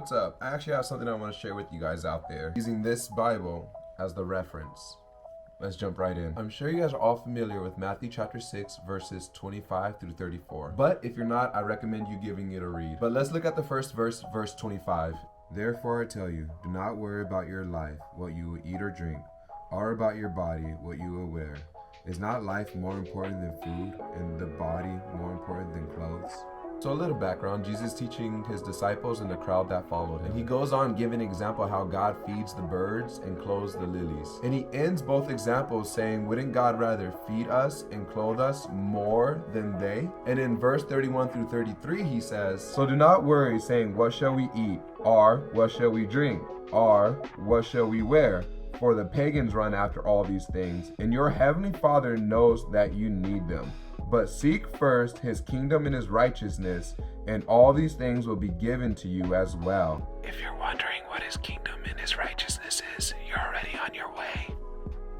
What's up? I actually have something I want to share with you guys out there using this Bible as the reference. Let's jump right in. I'm sure you guys are all familiar with Matthew chapter 6 verses 25 through 34. But if you're not, I recommend you giving it a read. But let's look at the first verse, verse 25. Therefore I tell you, do not worry about your life, what you will eat or drink, or about your body, what you will wear. Is not life more important than food, and the body more important than clothes? So a little background, Jesus teaching his disciples and the crowd that followed him. He goes on giving an example how God feeds the birds and clothes the lilies. And he ends both examples saying, wouldn't God rather feed us and clothe us more than they? And in verse 31 through 33 he says, so do not worry saying, what shall we eat? Or what shall we drink? Or what shall we wear? For the pagans run after all these things, and your heavenly Father knows that you need them. But seek first his kingdom and his righteousness, and all these things will be given to you as well. If you're wondering what his kingdom and his righteousness is, you're already on your way.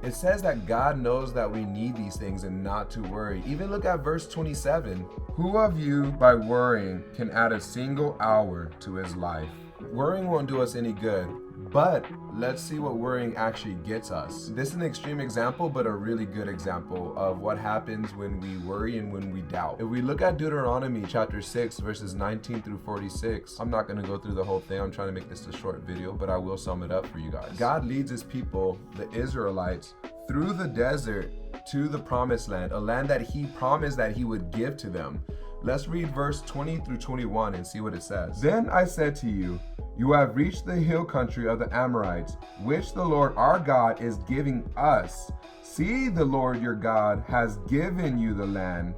It says that God knows that we need these things and not to worry. Even look at verse 27. Who of you, by worrying, can add a single hour to his life? Worrying won't do us any good. But let's see what worrying actually gets us. This is an extreme example, but a really good example of what happens when we worry and when we doubt. If we look at Deuteronomy chapter 6, verses 19 through 46, I'm not going to go through the whole thing. I'm trying to make this a short video, but I will sum it up for you guys. God leads his people, the Israelites, through the desert to the promised land, a land that he promised that he would give to them. Let's read verse 20 through 21 and see what it says. Then I said to you, you have reached the hill country of the Amorites, which the Lord our God is giving us. See, the Lord your God has given you the land.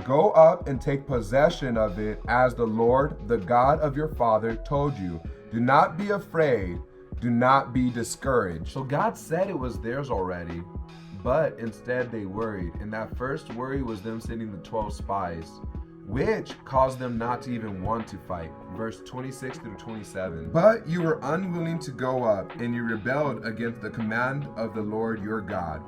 Go up and take possession of it as the Lord, the God of your father, told you. Do not be afraid. Do not be discouraged. So God said it was theirs already, but instead they worried. And that first worry was them sending the 12 spies, which caused them not to even want to fight. Verse 26 through 27. But you were unwilling to go up, and you rebelled against the command of the Lord your God.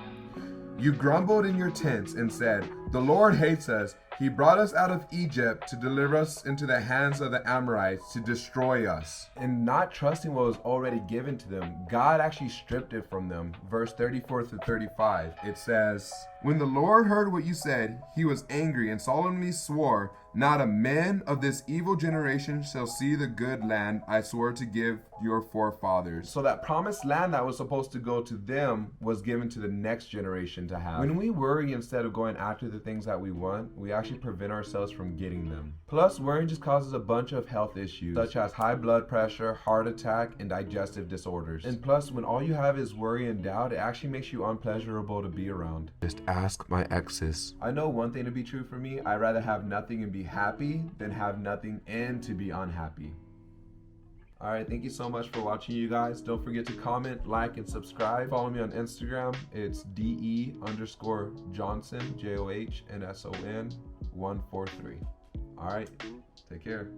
You grumbled in your tents and said, the Lord hates us. He brought us out of Egypt to deliver us into the hands of the Amorites to destroy us. And not trusting what was already given to them, God actually stripped it from them. Verse 34 through 35, it says, when the Lord heard what you said, he was angry and solemnly swore, not a man of this evil generation shall see the good land I swore to give your forefathers. So that promised land that was supposed to go to them was given to the next generation to have. When we worry instead of going after the things that we want, we actually prevent ourselves from getting them. Plus, worrying just causes a bunch of health issues, such as high blood pressure, heart attack, and digestive disorders. And plus, when all you have is worry and doubt, it actually makes you unpleasurable to be around. Just ask my exes. I know one thing to be true for me. I'd rather have nothing and be happy than have nothing and to be unhappy. Alright, thank you so much for watching, you guys. Don't forget to comment, like, and subscribe. Follow me on Instagram. It's DE_Johnson, JOHNSON 143. Alright, take care.